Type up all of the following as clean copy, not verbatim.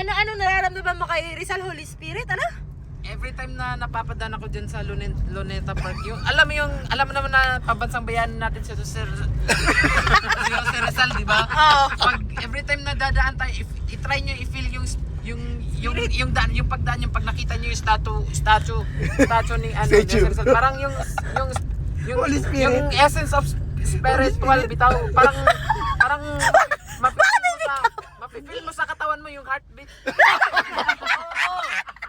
ano nararamdaman mo kay Rizal Holy Spirit? Ano? Every time na napapadaan ako dyan sa Luneta Park, yung, alam mo naman na pabansang bayanan natin si Sir Rizal, di ba? Pag every time na dadaan tayo, i-try nyo i-feel yung daan, yung pagdaan, yung pag nakita nyo yung statue ni ano, ni Sir Rizal, parang yung Holy Spirit. yung essence of spiritual bitaw, parang mapipil mo sa katawan mo yung heartbeat.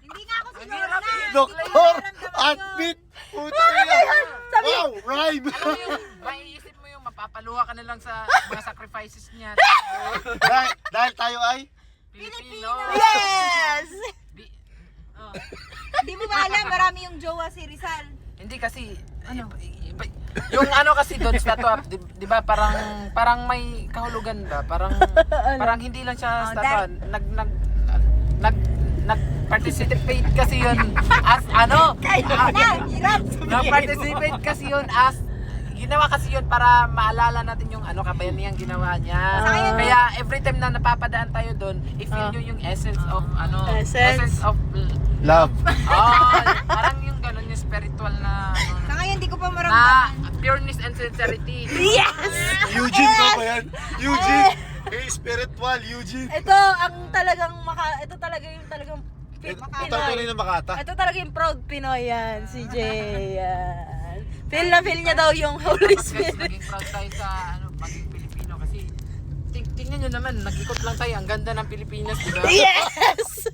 Hindi nga ako Hirap eh. Doktor, heartbeat. Puta yan. Wow, rhyme. Alam mo yung maiisip mo yung mapapaluha ka na lang sa mga sacrifices niya. Dahil tayo ay Pilipino. Yes! Bi- Hindi mo ba alam, marami yung jowa si Rizal. Hindi kasi yung ano kasi doon statue, di ba parang may kahulugan ba? Parang hindi lang siya statue. Nag-participate kasi yun as ano? Nag-participate kasi yun as ginawa kasi yun para maalala natin yung ano kabayanihan ginawa niya. Kaya every time na napapadaan tayo doon, i-feel nyo yung essence of ano, essence of love. parang yung ganun yung spiritual na Sa ngayon, hindi ko pa na maramdaman. pureness and sincerity. Yes! Eugene ba ba yan? Eugene. Hey, spiritual, Eugene. Ito talaga yung talagang Ito tunay na Makata. Ito talaga yung proud Pinoy yan, si Jay. Yan. Feel na feel niya daw yung Holy Dapat guys, Spirit. maging proud tayo sa ano, maging Pilipino kasi tingnan nyo naman, nag-ikot lang tayo, ang ganda ng Pilipinas, di ba? Yes!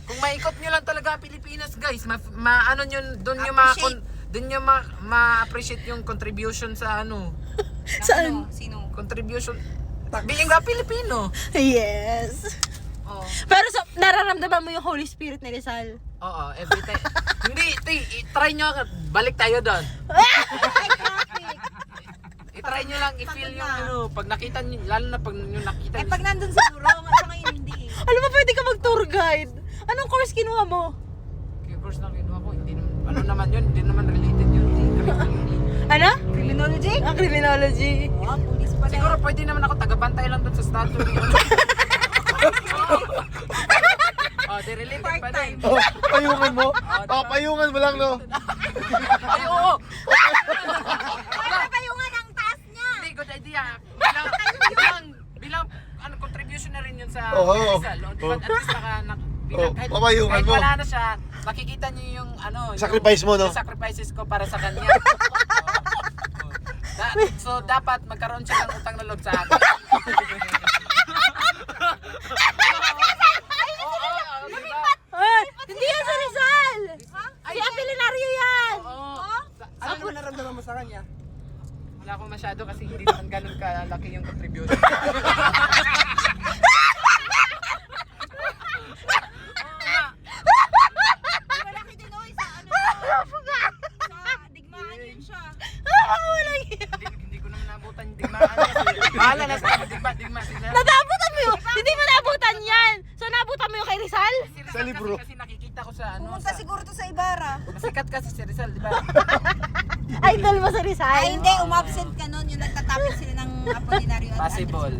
Kung maikot nyo lang talaga ang Pilipinas, guys, ano nyo, doon nyo ma-appreciate yung contribution sa ano, Saan? Sino? contribution, being a Pilipino. Yes. Oo. Pero nararamdaman mo yung Holy Spirit ni Rizal. Oo, every time. Hindi, try nyo, balik tayo doon. I-try nyo lang, i-feel yung ano, pag nakita nyo, lalo na pag nyo nakita Eh pag nandun siguro, nga ngayon hindi. Alam mo, pwede ka mag-tour guide. Anong course kinuha mo? Kaya course na kinuha ko, hindi naman, ano naman yun, hindi naman related yun. Ano? Criminology? Ang criminology. Oh, pulis pala. Siguro pwede naman ako tagabantay lang doon sa statue. Oh, di related pa din. Oh, payungan mo. Oh, payungan mo lang, no? Ay, oo. Ano yung ang taas niya? Hindi, good idea. Bilang ano, contribution na rin yun sa Oo. Rizal. O, di ba, at least Oh, papayungan mo. wala na siya, makikita niyo yung ano, Sacrifice mo, no? yung sacrifices ko para sa kanya. So, dapat magkaroon siya ng utang na loob sa akin. Hindi yan si Rizal! Si Apolinario yan! Ano mo naramdaman mo sa kanya? Wala akong masyado kasi hindi naman ganun kalaki yung contribution. Malaki din oy sa ano. Sa digmaan yun siya. Hindi ko naman naabutan yung digmaan niya. Bahala na sa digma sila. Natabutan mo yun! Hindi mo naabutan yan! So naabutan mo yung kay Rizal? Si Rizal Sa libro. Kasi nakikita ko sa ano. Pumunta siguro to sa Ibarra. Masikat kasi si Rizal, di ba? Idol mo si Rizal? Ay hindi, umabsent ka nun. Yung nagtatapit sila ng Apolinario at Possible.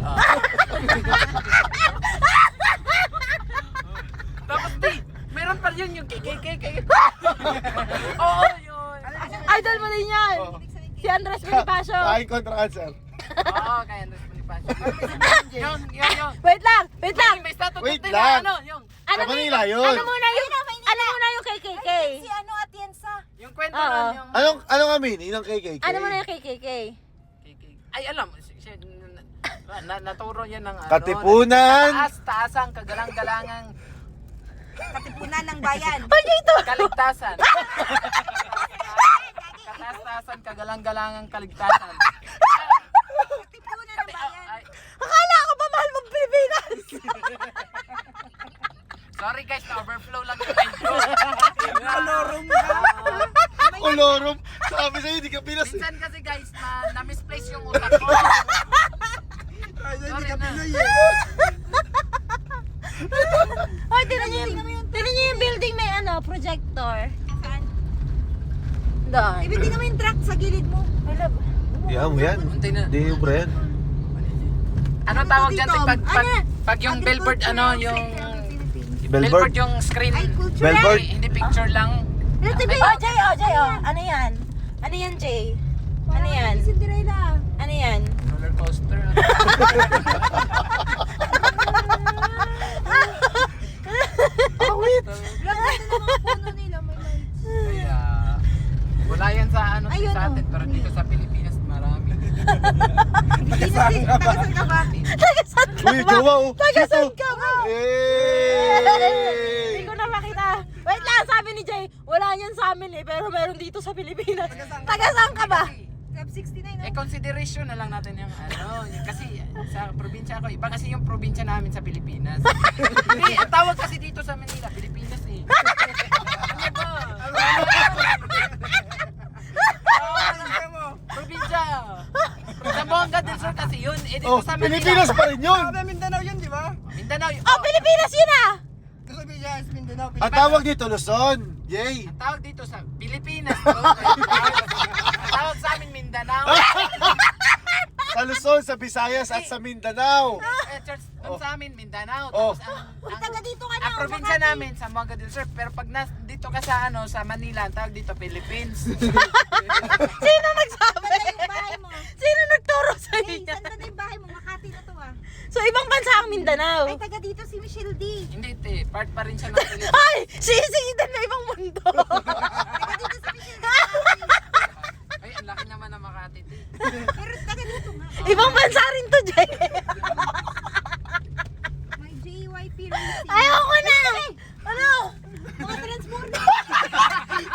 Tapos di, meron pa yun yung KKK. Oo, yun. Idol mo din yan! Oh. Si Andres Bonifacio! Kain kontra answer. Oo, kaya Andres Bonifacio. Yun. Wait lang! May statue Wait din lang. na ano, yung Sa Manila yun. Ano muna yung KKK? si ano Atienza. yung kwento Oo. nun, yung Anong amin? Inang KKK? Ano muna yung KKK? KKK. Ay, alam, naturo yan ng ano. Katipunan. Taas-taasang kagalang-galangang Katipunan ng bayan. kaligtasan. Kataas-taasan kagalang-galangang kaligtasan. Katipunan ng bayan. Ay, Akala ko ba mahal mong Pilipinas? sorry guys, na-overflow lang yung mind ko. Kolorom. Sabi sa'yo, hindi ka Pinas. Minsan kasi guys, na-misplace yung utak ko. Sorry na. Ay, tinan niyo yung building may ano, projector. Saan? Doon. Ibig din naman yung truck sa gilid mo. Yan mo yan. Unti na. Hindi yung Brian. Ano tawag dyan? Dito? Pag yung billboard, ano, yung Billboard. yung screen. Ay, culture. Billboard. Hindi picture lang. Oh, Jay, oh. Ano yan? Ano yan, Jay? Ano yan? Cinderella. Ano yan? Roller coaster. Awit! Ganda ng mga puno nila, may lights. Kaya, wala yan sa ano Ayun, sa atin, oh. pero dito sa Pilipinas marami. Tagasan ka ba? Tagasan ka Uy, ba? jowa oh! Tagasan ka ba? Hindi Hey! ko na makita. Wait lang, sabi ni Jay, wala yan sa amin eh, pero meron dito sa Pilipinas. Tagasang ka ba? Club 69, Eh, consideration na lang natin yung kasi sa probinsya ako, iba kasi yung probinsya namin sa Pilipinas. Hindi, ang tawag kasi dito sa Manila, Pilipinas eh. Ano ba? Probinsya. Zamboanga del Sur kasi yun. Eh, dito Oh, sa Manila. Pilipinas pa rin yun! Mindanao yun, di ba? Mindanao. Oh, Pilipinas yun ah! Gusto mo yes, Mindanao. Ang tawag dito, Luzon! Yay! Ang tawag dito sa Pilipinas. Ang tawag sa amin Mindanao. Sa Luzon, sa Visayas at sa Mindanao! Church doon sa amin Mindanao. Oh. Tapos Taga dito ka na. ang probinsya namin sa Zamboanga del Sur, pero pag dito ka sa sa Manila, ang tawag dito Philippines. Sino nagsabi? Saan na yung bahay mo? Sino nagturo sa Hey, inyo? saan na yung bahay mo? Makati na to ah. So, ibang bansa ang Mindanao. Ay, taga dito si Michelle D. Hindi te, part pa rin siya ng Philippines. Ay! Sisigitan na ibang mundo. Taga dito si Michelle D. Ay, ang laki naman ng Makati te. Pero taga dito nga. Ibang bansa rin to, Jay. May JYP Racing. Ayoko na! Ano? Mga transporter.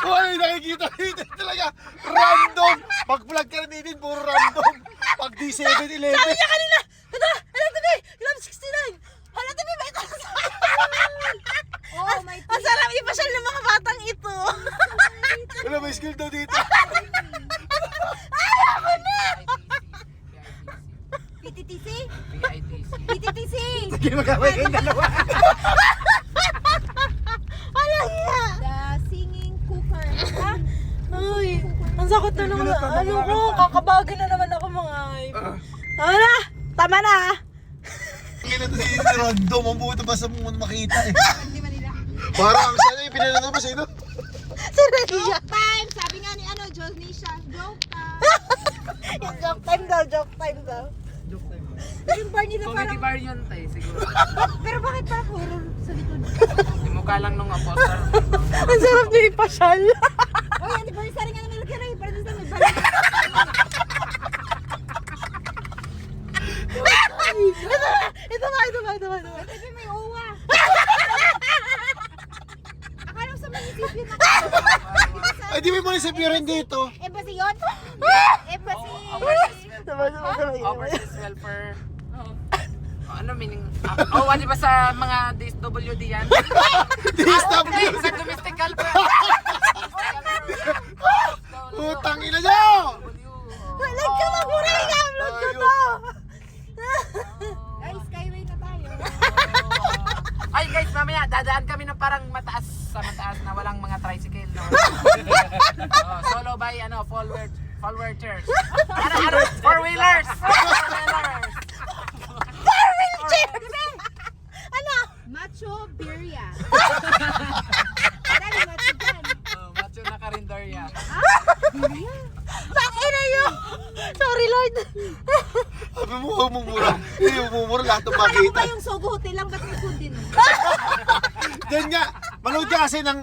Uy, nakikita dito talaga! Random! Pag-vlog ka rin din, puro random! Pag D7-11! Sabi niya kanina, hala TV, Club 69. Hala TV, may taas. Oh, may Ang sarap ipasyal ng mga batang ito. Wala, may school daw dito! Ayoko na! PTTC? PITC. PTTC! Hindi magkawin kayong dalawa! Walang iya. The Singing Cooker. Ha? Ay, ang sakit na naman. Ano ko, kakabagin na naman ako mga ay. Tama na! Tama na! Ginito si random, ang buto ba sa mga makita eh. Hindi Manila. Parang ang sana yung pinanano mo sa'yo. Si Regia. Joke time! Sabi nga ni Josnisha, joke time. Joke time daw, joke time daw. Yung bar nila Comedy parang, bar yun te, siguro. pero bakit parang horror sa likod? Yung mukha lang nung poster. Ang sarap niya ipasyal. Oy, anniversary nga ng Milky Way. Parang sa may bar. Ito ba? Sabi may owa. Akala ko sa may isipin ako. Ay, di ba yung munisip yun rin dito? Embassy yun? Embassy. Overseas welfare. Ano meaning? Di ba sa mga DSWD yan? DSW! Sa domestic helper. Putang ina nyo! Walang ka maburay ka, upload ko to. Ay, Skyway na tayo. Ay guys, mamaya dadaan kami ng parang mataas na walang mga tricycle. No? Solo by follower chairs. Four-wheelers. Ano? Macho Birria. Dali, macho dyan. Macho na karinderya. Bakit yun? Sorry, Lord. Sabi mo, umumura. Hindi, umumura lahat ng Alam mo makita. ba yung Sogo Hotel lang? Ba't may food din? Then nga, manood ka kasi ng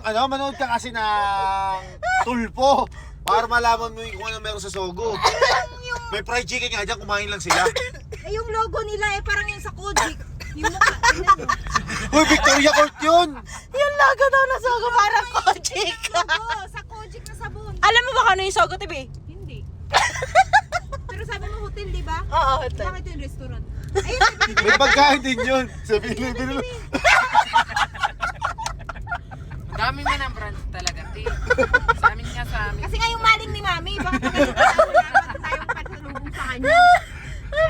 tulpo. Para malaman mo kung ano meron sa Sogo. May fried chicken nga dyan, kumain lang sila. Eh, yung logo nila parang yung sa Kojic. Yung mukha. Tingnan mo. Uy, Victoria Court yun! Yung logo daw na Sogo parang Kojic. Logo, sa Kojic na sabon. Alam mo ba kung ano yung Sogo TV? Hindi. Pero sabi mo hotel, di ba? Oo, ito. Bakit yung restaurant? Ayun, May pagkain din yun. Sabihin nila. Ang dami mo ng branch talaga, te. Sa amin. kasi nga yung maling ni Mami, baka tayo tayong pasalubong sa kanya.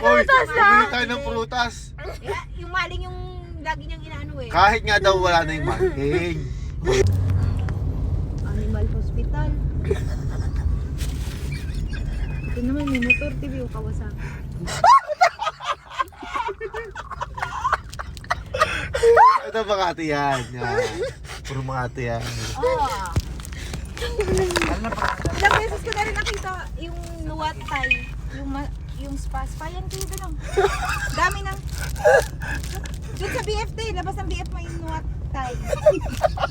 Uy, bumili tayo ng prutas. Yeah, yung maling yung lagi niyang inaano eh. Kahit nga daw wala na yung marking. Animal Hospital. Ito naman may motor TV o Kawasaki. Ito Makati yan. Puro Makati yan. Oh. Ilang beses ko na rin nakita yung Nuwat Thai. Yung spa. Spa yan kayo doon. Dami na. Doon sa BFT, labas ng BF may Nuwat Thai.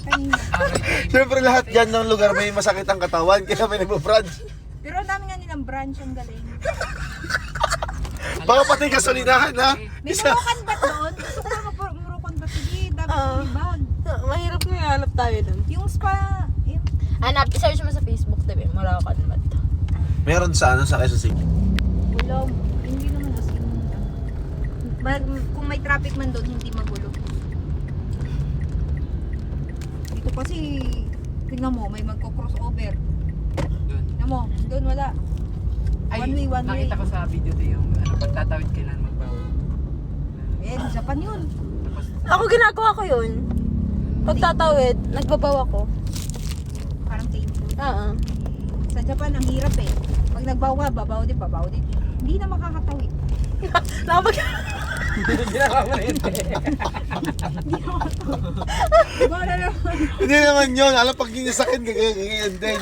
Kanina. Siyempre lahat dyan ng lugar may masakit ang katawan, kaya may nagpo-branch. Pero ang dami nga nilang branch, ang galing. Baka pati gasolinahan ha? May Murukan ba't doon? Gusto ko na Murukan ba't? Sige, dapat Oo. ibag. Mahirap nga hanap tayo dun. Yung spa, yung Hanap, search mo sa Facebook, diba? Marakan ba't? Meron sa ano, sa Quezon City. ulam. Hindi naman as in, kung may traffic man doon, hindi magulo. Dito kasi, tingnan mo, may magko-crossover. Doon. Tingnan mo, doon wala. Ay, One way, one nakita way. ko sa video to yung pagtatawid kailan magbawa. Eh, sa Japan yun. Tapos, Ako ginagawa ko yun. Pagtatawid, nagbabaw ako. Parang painful. Oo. Sa Japan, ang hirap eh. Pag nagbawa, babaw din. Hindi na makakatawid. Nakapag... ginawa mo na yun. Bawa na naman. Hindi naman yun. Alam, pag ginasakit, ganyan din.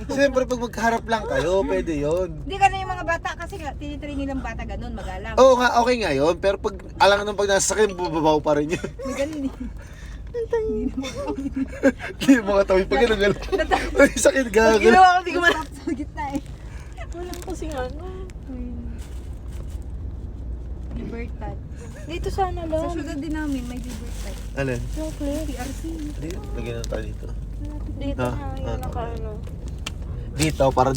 Siyempre, pag magkaharap lang kayo, pwede yun. Hindi ka na yung mga bata kasi tinitrain nilang bata ganun, mag-alam. Oo nga, okay nga yun. Pero pag alang nung pag nasasakit, bubabaw pa rin yun. May ganun eh. Hindi mo katawid pag ganun. Pag sakit, Pag gagawin. ginawa ko, di ko man... Stop sa gitna eh. Walang kasi ano. Libertad. Dito sana Sa lang. syudad din namin, may libertad. Alin? Chocolate. PRC. Hindi, lagyan na tayo dito. Dito Ah, na, yun ah, naka ano. Dito, para